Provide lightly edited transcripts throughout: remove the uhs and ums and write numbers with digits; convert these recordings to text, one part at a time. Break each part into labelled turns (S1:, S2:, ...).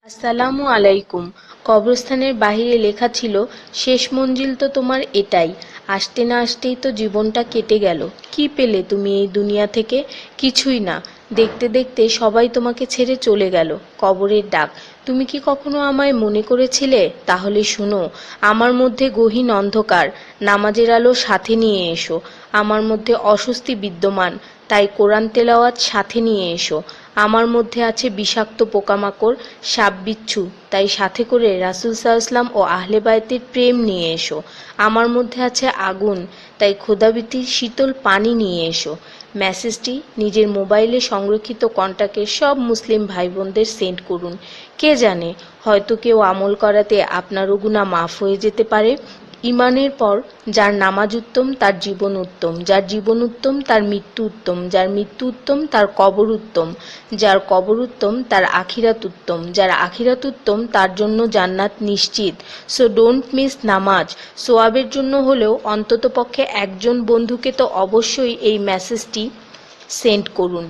S1: আসসালামু আলাইকুম। কবরস্থানের বাহিরে লেখা ছিল, শেষ মঞ্জিল তো তোমার এটাই। আসতে না আসতেই তো জীবনটা কেটে গেল। কি পেলে তুমি এই দুনিয়া থেকে? কিছুই না। দেখতে দেখতে সবাই তোমাকে ছেড়ে চলে গেল। কবরের ডাক। তুমি কি কখনো আমায় মনে করেছিলে? তাহলে শুনো, আমার মধ্যে গহীন অন্ধকার, নামাজের আলো সাথে নিয়ে এসো। আমার মধ্যে অস্বস্তি বিদ্যমান, তাই কোরআন তেলাওয়াত সাথে নিয়ে এসো। আমার মধ্যে আছে বিষাক্ত পোকামাকড়, সাপ বিচ্ছু, তাই সাথে করে রাসূল সাল্লাল্লাহু ও আহলে বায়তের প্রেম নিয়ে এসো। আমার মধ্যে আছে আগুন, তাই খোদাভীতির শীতল পানি নিয়ে এসো। মেসেজটি নিজের মোবাইলে সংরক্ষিত কন্টাক্টে সব মুসলিম ভাই বোনদের সেন্ড করুন। কে জানে, হয়তো কেউ আমল করাতে আপনারও গুনাহ মাফ হয়ে যেতে পারে। ঈমানের পর যার নামাজ উত্তম তার জীবন উত্তম, যার জীবন উত্তম তার মৃত্যু উত্তম, যার মৃত্যু উত্তম তার কবর উত্তম, যার কবর উত্তম তার আখিরাত উত্তম, যার আখিরাত উত্তম তার জন্য জান্নাত নিশ্চিত। সো ডোন্ট মিস নামাজ। সোয়াবের জন্য হলেও অন্ততপক্ষে একজন বন্ধুকে তো অবশ্যই এই মেসেজটি সেন্ড করুন।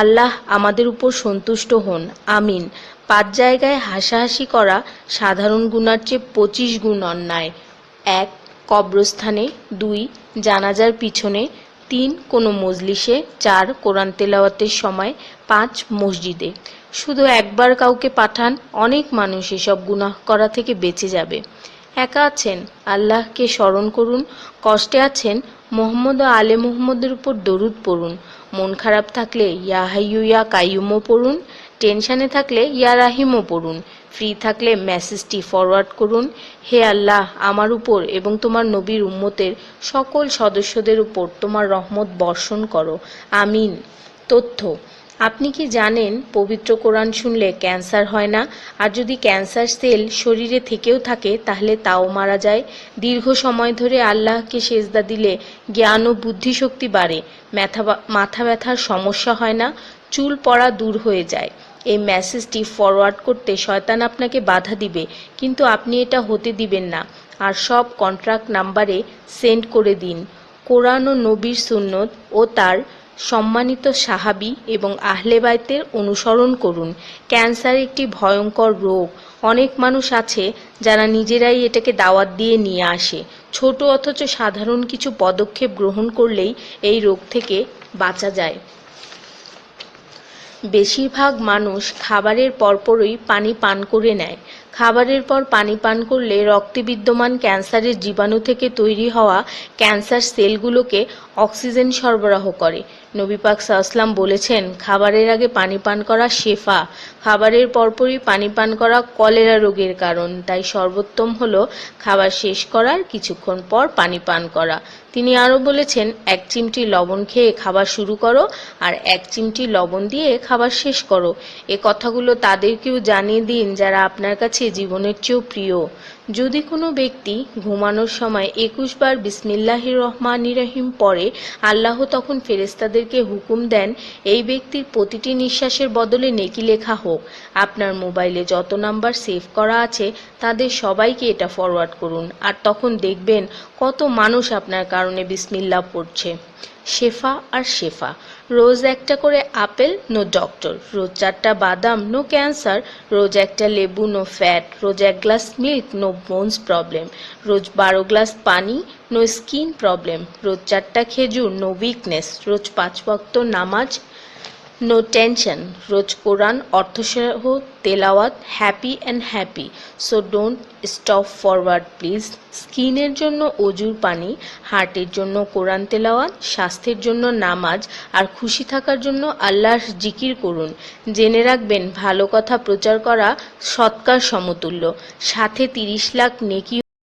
S1: আল্লাহ আমাদের উপর সন্তুষ্ট হন, আমিন। 5 জায়গায় হাসাহাসি করা সাধারণ গুনার চেয়ে 25 গুণ অন্যায়। 1. কবরস্থানে, 2. জানাজার পিছনে, 3. কোনো মজলিসে, 4. কোরআন তেলাওয়াতের সময়, 5. মসজিদে। শুধু একবার কাউকে পাঠান, অনেক মানুষ এসব গুনাহ করা থেকে বেঁচে যাবে। একা আছেন, আল্লাহকে স্মরণ করুন। কষ্টে আছেন, মুহাম্মদ ও আলে মুহাম্মদের উপর দরুদ পড়ুন। মন খারাপ থাকলে ইয়া হাইয়ু ইয়া কাইয়ুমও পড়ুন। টেনশনে থাকলে ইয়া রাহিমও পড়ুন। ফ্রি থাকলে মেসেজটি ফরওয়ার্ড করুন। হে আল্লাহ, আমার উপর এবং তোমার নবীর উম্মতের সকল সদস্যদের উপর তোমার রহমত বর্ষণ করো, আমিন। তথ্য: আপনি কি জানেন পবিত্র কোরআন শুনলে ক্যান্সার হয় না? আর যদি ক্যান্সার সেল শরীরে থেকেও থাকে তাহলে তাও মারা যায়। দীর্ঘ সময় ধরে আল্লাহকে সেজদা দিলে জ্ঞান ও বুদ্ধিশক্তি বাড়ে। মাথা ব্যথার সমস্যা হয় না, চুল পড়া দূর হয়ে যায়। এই মেসেজটি ফরওয়ার্ড করতে শয়তান আপনাকে বাধা দিবে, কিন্তু আপনি এটা হতে দিবেন না। আর সব কন্ট্রাক্ট নাম্বারে সেন্ড করে দিন। কোরআন ও নবীর সুন্নত ও তার সম্মানিত সাহাবী এবং আহলে বাইতের অনুসরণ করুন। ক্যান্সার একটি ভয়ঙ্কর রোগ। অনেক মানুষ আছে যারা নিজেরাই এটাকে দাওয়াত দিয়ে নিয়ে আসে। ছোট অথচ সাধারণ কিছু পদক্ষেপ গ্রহণ করলেই এই রোগ থেকে বাঁচা যায়। বেশিরভাগ মানুষ খাবারের পরপরই পানি পান করে নেয়। খাবারের পর পানি পান করলে রক্তে বিদ্যমান ক্যান্সারের জীবাণু থেকে তৈরি হওয়া ক্যান্সার সেলগুলোকে অক্সিজেন সরবরাহ করে। নবী পাক সাল্লাল্লাহু বলেছেন, খাবারের আগে পানি পান করা শেফা। খাবারের পরপরই পানি পান করা কলেরা রোগের কারণ, তাই সর্বোত্তম হলো খাবার শেষ করার কিছুক্ষণ পর পানি পান করা। তিনি আরও বলেছেন, 1 চিমটি লবণ খেয়ে খাবার শুরু করো আর 1 চিমটি লবণ দিয়ে খাবার শেষ করো। এ কথাগুলো তাদেরকেও জানিয়ে দিন যারা আপনার কাছে জীবনের চেয়েও প্রিয়। যদি কোনো ব্যক্তি ঘুমানোর সময় 21 বার বিসমিল্লাহির রহমানির রহিম পড়ে, আল্লাহ তখন ফেরেশতাদেরকে হুকুম দেন এই ব্যক্তির প্রতিটি নিঃশ্বাসের বদলে নেকি লেখা হোক। আপনার মোবাইলে যত নাম্বার সেভ করা আছে তাদের সবাইকে এটা ফরওয়ার্ড করুন, আর তখন দেখবেন কত মানুষ আপনার কারণে বিসমিল্লাহ পড়ছে। শেফা আর শেফা। রোজ একটা করে আপেল, নো ডক্টর। রোজ 4টা বাদাম, নো ক্যান্সার। রোজ একটা লেবু, নো ফ্যাট। রোজ 1 glass milk, no bones problem. রোজ 12 গ্লাস পানি, নো স্কিন প্রবলেম। রোজ 4টা খেজুর, নো উইকনেস। রোজ 5 ওয়াক্ত নামাজ, নো টেনশন। রোজ কোরআন অর্থসহ তেলাওয়াত, happy and happy. So don't stop forward please. স্কিনের জন্য অজুর পানি, হার্টের জন্য কোরআন তেলাওয়াত, স্বাস্থ্যের জন্য নামাজ, আর খুশি থাকার জন্য আল্লাহর জিকির করুন। জেনে রাখবেন, ভালো কথা প্রচার করা সৎকার সমতুল্য, সাথে 30 লাখ নেকি